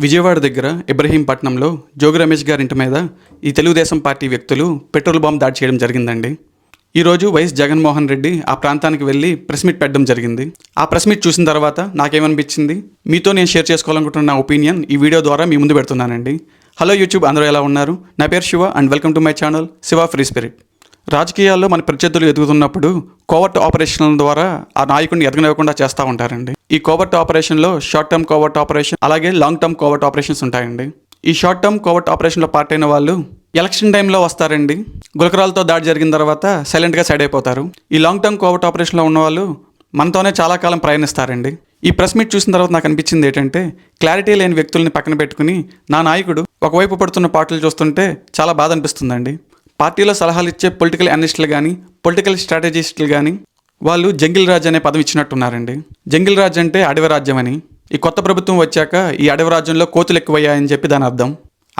విజయవాడ దగ్గర ఇబ్రహీంపట్నంలో జోగి రమేష్ గారి ఇంటి మీద ఈ తెలుగుదేశం పార్టీ వ్యక్తులు పెట్రోల్ బాంబ్ దాడి చేయడం జరిగిందండి. ఈరోజు వైఎస్ జగన్మోహన్ రెడ్డి ఆ ప్రాంతానికి వెళ్ళి ప్రెస్ మీట్ పెట్టడం జరిగింది. ఆ ప్రెస్ మీట్ చూసిన తర్వాత నాకేమనిపించింది, మీతో నేను షేర్ చేసుకోవాలనుకుంటున్న నా ఒపీనియన్ ఈ వీడియో ద్వారా మీ ముందు పెడుతున్నానండి. హలో యూట్యూబ్, అందరూ ఎలా ఉన్నారు? నా పేరు Shiva and welcome to my channel Shiva free spirit. రాజకీయాల్లో మన ప్రత్యర్థులు ఎదుగుతున్నప్పుడు కోవర్ట్ ఆపరేషన్ల ద్వారా ఆ నాయకుడిని ఎదగనివ్వకుండా చేస్తూ ఉంటారండి. ఈ కోవర్ట్ ఆపరేషన్లో షార్ట్ టర్మ్ కోవర్ట్ ఆపరేషన్, అలాగే లాంగ్ టర్మ్ కోవర్ట్ ఆపరేషన్స్ ఉంటాయండి. ఈ షార్ట్ టర్మ్ కోవర్ట్ ఆపరేషన్లో పార్ట్ అయిన వాళ్ళు ఎలక్షన్ టైంలో వస్తారండి. గులకరాలతో దాడి జరిగిన తర్వాత సైలెంట్గా సైడ్ అయిపోతారు. ఈ లాంగ్ టర్మ్ కోవర్ట్ ఆపరేషన్లో ఉన్న వాళ్ళు మనతోనే చాలా కాలం ప్రయాణిస్తారండి. ఈ ప్రెస్ మీట్ చూసిన తర్వాత నాకు అనిపించింది ఏంటంటే, క్లారిటీ లేని వ్యక్తుల్ని పక్కన పెట్టుకుని నా నాయకుడు ఒకవైపు పడుతున్న పాటలు చూస్తుంటే చాలా బాధ అనిపిస్తుందండి. పార్టీలో సలహాలు ఇచ్చే పొలిటికల్ అనలిస్టులు కానీ, పొలిటికల్ స్ట్రాటజిస్టులు కానీ వాళ్ళు జంగిల్ రాజ్ అనే పదం ఇచ్చినట్టున్నారండి. జంగిల్ రాజ్ అంటే అడవి రాజ్యం అని. ఈ కొత్త ప్రభుత్వం వచ్చాక ఈ అడవి రాజ్యంలో కోతులు ఎక్కువయ్యాయని చెప్పి దాని అర్థం.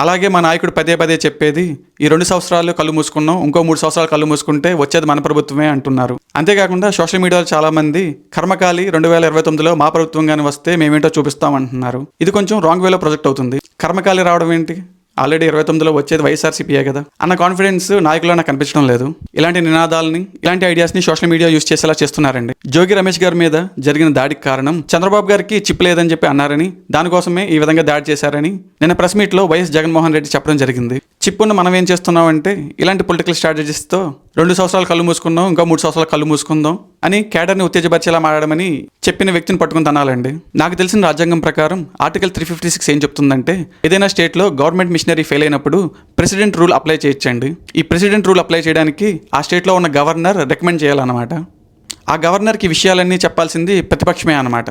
అలాగే మా నాయకుడు పదే పదే చెప్పేది, ఈ 2 సంవత్సరాలు కళ్ళు మూసుకున్నాం, ఇంకో 3 సంవత్సరాలు కళ్ళు మూసుకుంటే వచ్చేది మన ప్రభుత్వమే అంటున్నారు. అంతేకాకుండా సోషల్ మీడియాలో చాలామంది కర్మకాలి 2029లో మా ప్రభుత్వంగానే వస్తే మేమేంటో చూపిస్తామంటున్నారు. ఇది కొంచెం రాంగ్ వేలో ప్రొజెక్ట్ అవుతుంది. కర్మకాలి రావడం ఏంటి? ఆల్రెడీ 29లో వచ్చేది వైఎస్ఆర్సీపీయే కదా అన్న కాన్ఫిడెన్స్ నాయకుల్లో నాకు కనిపించడం లేదు. ఇలాంటి నినాదాలని, ఇలాంటి ఐడియాస్ని సోషల్ మీడియా యూజ్ చేసేలా చేస్తున్నారండి. జోగి రమేష్ గారి మీద జరిగిన దాడికి కారణం చంద్రబాబు గారికి చిప్ లేదని చెప్పి అన్నారని, దానికోసమే ఈ విధంగా దాడి చేశారని నిన్న ప్రెస్ మీట్లో వైఎస్ జగన్మోహన్ రెడ్డి చెప్పడం జరిగింది. చిప్ ఉన్న మనం ఏం చేస్తున్నామంటే, ఇలాంటి పొలిటికల్ స్ట్రాటజీస్తో 2 సంవత్సరాలు కళ్ళు మూసుకుందాం, ఇంకా 3 సంవత్సరాలు కళ్ళు మూసుకుందాం అని కేడర్ని ఉత్తేజపరిచేలా మాట్లాడమని చెప్పిన వ్యక్తిని పట్టుకుని తనాలండి. నాకు తెలిసిన రాజ్యాంగం ప్రకారం ఆర్టికల్ 356 ఏం చెప్తుందంటే, ఏదైనా స్టేట్లో గవర్నమెంట్ మిషనరీ ఫెయిల్ అయినప్పుడు ప్రెసిడెంట్ రూల్ అప్లై చేయొచ్చండి. ఈ ప్రెసిడెంట్ రూల్ అప్లై చేయడానికి ఆ స్టేట్లో ఉన్న గవర్నర్ రికమెండ్ చేయాలన్నమాట. ఆ గవర్నర్కి విషయాలన్నీ చెప్పాల్సింది ప్రతిపక్షమే అన్నమాట.